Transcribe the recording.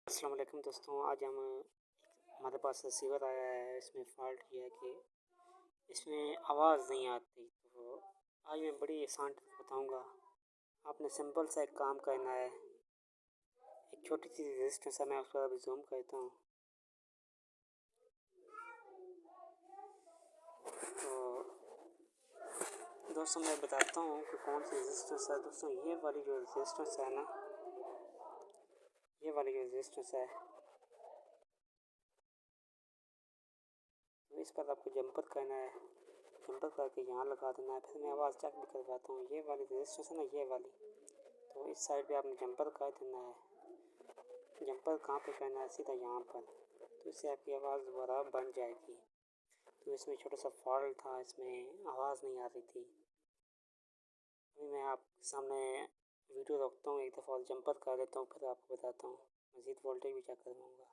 अस्सलाम वालेकुम दोस्तों, आज हमारे पास रिसीवर आया है। इसमें फ़ॉल्ट ये है कि इसमें आवाज़ नहीं आती। तो आज मैं बड़ी आसान ट्रिक बताऊंगा। आपने सिंपल सा एक काम करना है। एक छोटी सी रेजिस्टेंस है, मैं उस पर अभी जूम करता हूँ। तो दोस्तों मैं बताता हूँ कि कौन सी रेजिस्टेंस है। दोस्तों ये वाली जो रेजिस्टेंस है ना, ये वाली जो रेजिस्टेंस है, तो इस पर आपको जंपर करना है। जंपर करके यहाँ लगा देना है। फिर मैं आवाज़ चेक भी करवाता हूँ। ये वाली रेजिस्टेंस है ना, ये वाली, तो इस साइड पे आपने जंपर कर देना है। जंपर कहाँ पे करना है? सीधा यहाँ पर। तो इससे आपकी आवाज़ दोबारा बन जाएगी। तो इसमें छोटा सा फॉल्ट था, इसमें आवाज़ नहीं आ रही थी। अभी मैं आपके सामने वीडियो रखता हूँ, एक दफ़ा और जंपर कर देता हूँ, फिर आपको बताता हूँ। मज़ीद वोल्टेज भी चेक करवाऊँगा।